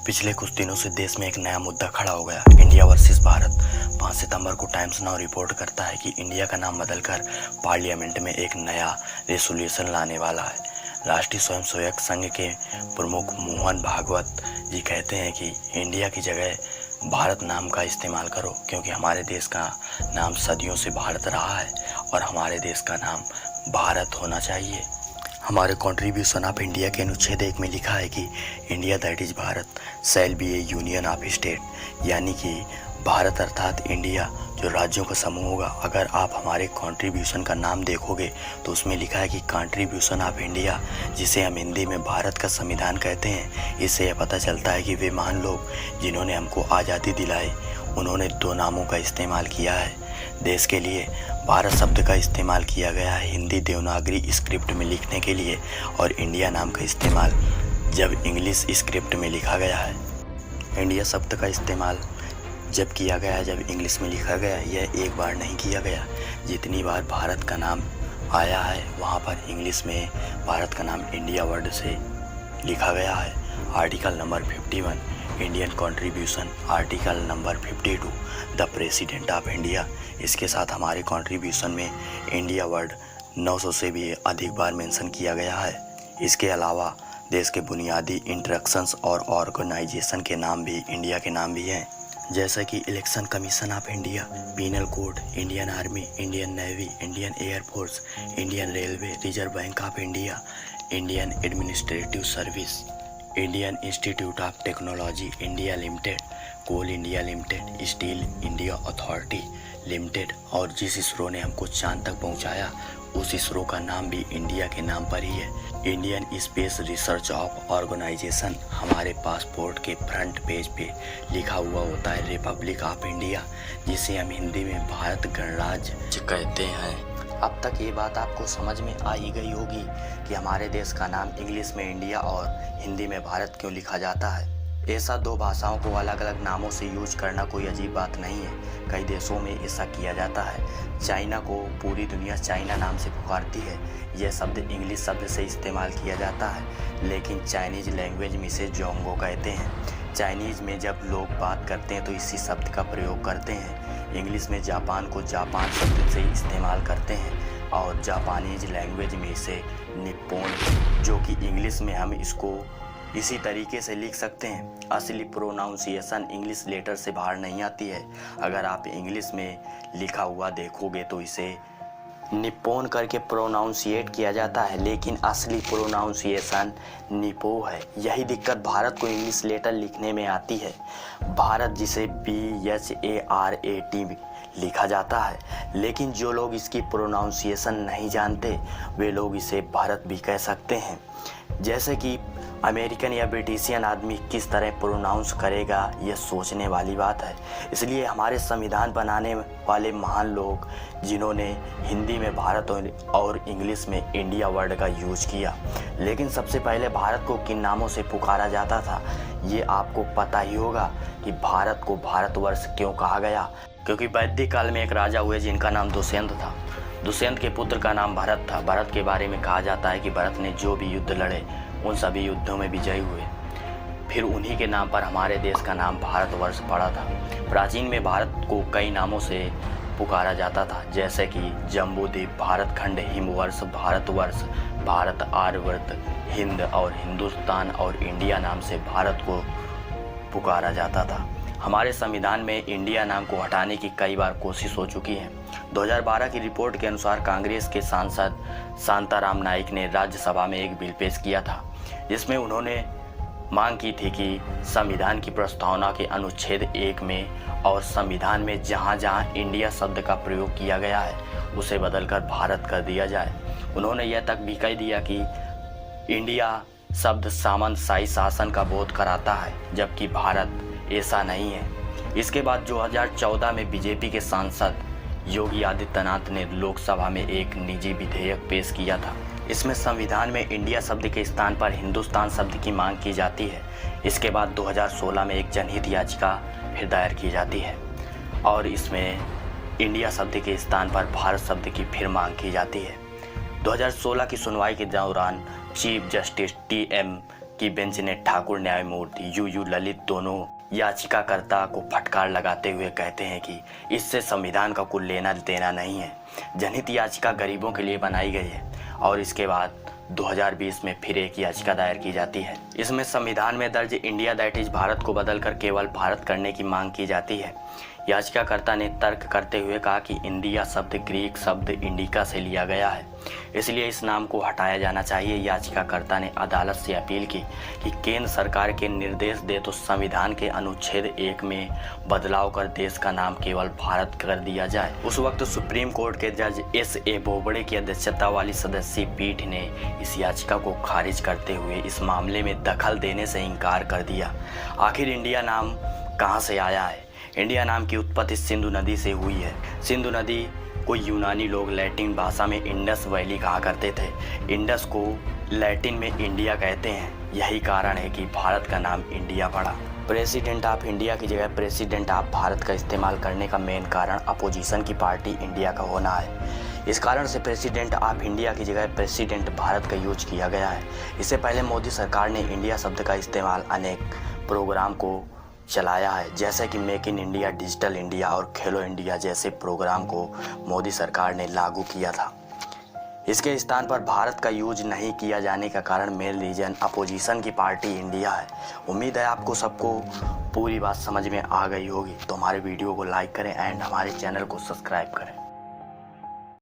पिछले कुछ दिनों से देश में एक नया मुद्दा खड़ा हो गया, इंडिया वर्सेस भारत। 5 सितंबर को टाइम्स नाउ रिपोर्ट करता है कि इंडिया का नाम बदलकर पार्लियामेंट में एक नया रेसोल्यूशन लाने वाला है। राष्ट्रीय स्वयंसेवक संघ के प्रमुख मोहन भागवत जी कहते हैं कि इंडिया की जगह भारत नाम का इस्तेमाल करो, क्योंकि हमारे देश का नाम सदियों से भारत रहा है और हमारे देश का नाम भारत होना चाहिए। हमारे कॉन्ट्रीब्यूशन ऑफ इंडिया के अनुच्छेद 1 में लिखा है कि India that is Bharat shall be A union of state, यानी कि भारत अर्थात इंडिया जो राज्यों का समूह होगा। अगर आप हमारे कॉन्ट्रीब्यूशन का नाम देखोगे तो उसमें लिखा है कि कॉन्ट्रीब्यूशन ऑफ इंडिया, जिसे हम हिंदी में भारत का संविधान कहते हैं। इससे यह पता चलता है कि वे महान लोग जिन्होंने हमको आज़ादी दिलाई, उन्होंने 2 नामों का इस्तेमाल किया है। देश के लिए भारत शब्द का इस्तेमाल किया गया है हिंदी देवनागरी स्क्रिप्ट में लिखने के लिए, और इंडिया नाम का इस्तेमाल जब इंग्लिश स्क्रिप्ट में लिखा गया है। इंडिया शब्द का इस्तेमाल जब किया गया है, जब इंग्लिश में लिखा गया, यह एक बार नहीं किया गया। जितनी बार भारत का नाम आया है वहाँ पर इंग्लिश में भारत का नाम इंडिया वर्ड से लिखा गया है। Article number 51 Indian contribution, article number 52 the president of India. इसके साथ हमारे कंट्रीब्यूशन में इंडिया वर्ड 900 से भी अधिक बार मेंशन किया गया है। इसके अलावा देश के बुनियादी इंस्ट्रक्शंस और ऑर्गेनाइजेशन के नाम भी इंडिया के नाम भी हैं, जैसे कि election commission of India, penal code, Indian army, Indian navy, Indian air force, Indian railway, reserve bank of India, Indian administrative service, Indian institute of technology India limited, coal India limited, steel India authority limited. और जिस इसरो ने हमको चांद तक पहुंचाया, उस इसरो का नाम भी इंडिया के नाम पर ही है। Indian space research of organisation. हमारे पासपोर्ट के फ्रंट पेज पे लिखा हुआ होता है रिपब्लिक ऑफ इंडिया, जिसे हम हिंदी में भारत गणराज्य कहते हैं। अब तक ये बात आपको समझ में आ ही गई होगी कि हमारे देश का नाम इंग्लिश में इंडिया और हिंदी में भारत क्यों लिखा जाता है। ऐसा 2 भाषाओं को अलग अलग नामों से यूज करना कोई अजीब बात नहीं है। कई देशों में ऐसा किया जाता है। चाइना को पूरी दुनिया चाइना नाम से पुकारती है। यह शब्द इंग्लिश शब्द से इस्तेमाल किया जाता है, लेकिन चाइनीज लैंग्वेज में इसे जोंगो कहते हैं। चाइनीज में जब लोग बात करते हैं तो इसी शब्द का प्रयोग करते हैं। इंग्लिश में जापान को जापान शब्द से इस्तेमाल करते हैं, और जापानीज लैंग्वेज में इसे निप्पोन, जो कि इंग्लिश में हम इसको इसी तरीके से लिख सकते हैं। असली प्रोनाउंसिएशन इंग्लिश लेटर से बाहर नहीं आती है। अगर आप इंग्लिश में लिखा हुआ देखोगे तो इसे निप्पोन करके प्रोनाउंसिएट किया जाता है, लेकिन असली प्रोनाउंसिएशन निपो है। यही दिक्कत भारत को इंग्लिश लेटर लिखने में आती है। भारत जिसे BHARAT लिखा जाता है, लेकिन जो लोग इसकी प्रोनाउंसिएशन नहीं जानते वे लोग इसे भारत भी कह सकते हैं। जैसे कि अमेरिकन या ब्रिटिशियन आदमी किस तरह प्रोनाउंस करेगा, यह सोचने वाली बात है। इसलिए हमारे संविधान बनाने वाले महान लोग जिन्होंने हिंदी में भारत और इंग्लिश में इंडिया वर्ड का यूज किया, लेकिन सबसे पहले भारत को किन नामों से पुकारा जाता था ये आपको पता ही होगा कि भारत को भारतवर्ष क्यों कहा गया। क्योंकि वैदिक काल में एक राजा हुए जिनका नाम दुष्यंत था। दुष्यंत के पुत्र का नाम भरत था। भरत के बारे में कहा जाता है कि भरत ने जो भी युद्ध लड़े उन सभी युद्धों में विजयी हुए। फिर उन्हीं के नाम पर हमारे देश का नाम भारतवर्ष पड़ा था। प्राचीन में भारत को कई नामों से पुकारा जाता था, जैसे कि जम्बूद्वीप, भारत खंड, हिमवर्ष, भारतवर्ष, भारत, आर्यवर्त, हिंद और हिंदुस्तान और इंडिया नाम से भारत को पुकारा जाता था। हमारे संविधान में इंडिया नाम को हटाने की कई बार कोशिश हो चुकी है। 2012 की रिपोर्ट के अनुसार कांग्रेस के सांसद शांताराम नाइक ने राज्यसभा में एक बिल पेश किया था, जिसमें उन्होंने मांग की थी कि संविधान की प्रस्तावना के अनुच्छेद 1 में और संविधान में जहां जहां इंडिया शब्द का प्रयोग किया गया है उसे बदलकर भारत कर दिया जाए। उन्होंने यह तक भी कह दिया कि इंडिया शब्द सामंतशाही शासन का बोध कराता है, जबकि भारत ऐसा नहीं है। इसके बाद 2014 में बीजेपी के सांसद योगी आदित्यनाथ ने लोकसभा में एक निजी विधेयक पेश किया था। इसमें संविधान में इंडिया शब्द के स्थान पर हिंदुस्तान शब्द की मांग की जाती है। इसके बाद 2016 में एक जनहित याचिका फिर दायर की जाती है और इसमें इंडिया शब्द के स्थान पर भारत शब्द की फिर मांग की जाती है। 2016 की सुनवाई के दौरान चीफ जस्टिस TM की बेंच ने ठाकुर न्यायमूर्ति यू ललित दोनों याचिकाकर्ता को फटकार लगाते हुए कहते हैं कि इससे संविधान का कोई लेना देना नहीं है। जनहित याचिका गरीबों के लिए बनाई गई है और इसके बाद 2020 में फिर एक याचिका दायर की जाती है। इसमें संविधान में दर्ज इंडिया दैट इज भारत को बदलकर केवल भारत करने की मांग की जाती है। याचिकाकर्ता ने तर्क करते हुए कहा कि इंडिया शब्द ग्रीक शब्द इंडिका से लिया गया है, इसलिए इस नाम को हटाया जाना चाहिए। याचिकाकर्ता ने अदालत से अपील की कि केंद्र सरकार के निर्देश दे तो संविधान के अनुच्छेद 1 में बदलाव कर देश का नाम केवल भारत कर दिया जाए। उस वक्त सुप्रीम कोर्ट के जज S.A. बोबड़े की अध्यक्षता वाली सदस्यीय पीठ ने इस याचिका को खारिज करते हुए इस मामले में दखल देने से इनकार कर दिया। आखिर इंडिया नाम कहाँ से आया है? इंडिया नाम की उत्पत्ति सिंधु नदी से हुई है। सिंधु नदी को यूनानी लोग लैटिन भाषा में इंडस वैली कहा करते थे। इंडस को लैटिन में इंडिया कहते हैं। यही कारण है कि भारत का नाम इंडिया पड़ा। प्रेसिडेंट ऑफ इंडिया की जगह प्रेसिडेंट ऑफ भारत का इस्तेमाल करने का मेन कारण अपोजिशन की पार्टी इंडिया का होना है। इस कारण से प्रेसिडेंट ऑफ इंडिया की जगह प्रेसिडेंट भारत का यूज किया गया है। इससे पहले मोदी सरकार ने इंडिया शब्द का इस्तेमाल अनेक प्रोग्राम को चलाया है, जैसे कि make in India, digital India और खेलो इंडिया जैसे प्रोग्राम को मोदी सरकार ने लागू किया था। इसके स्थान पर भारत का यूज नहीं किया जाने का कारण मेन रीजन अपोजिशन की पार्टी इंडिया है। उम्मीद है आपको सबको पूरी बात समझ में आ गई होगी। तो हमारे वीडियो को लाइक करें एंड हमारे चैनल को सब्सक्राइब करें।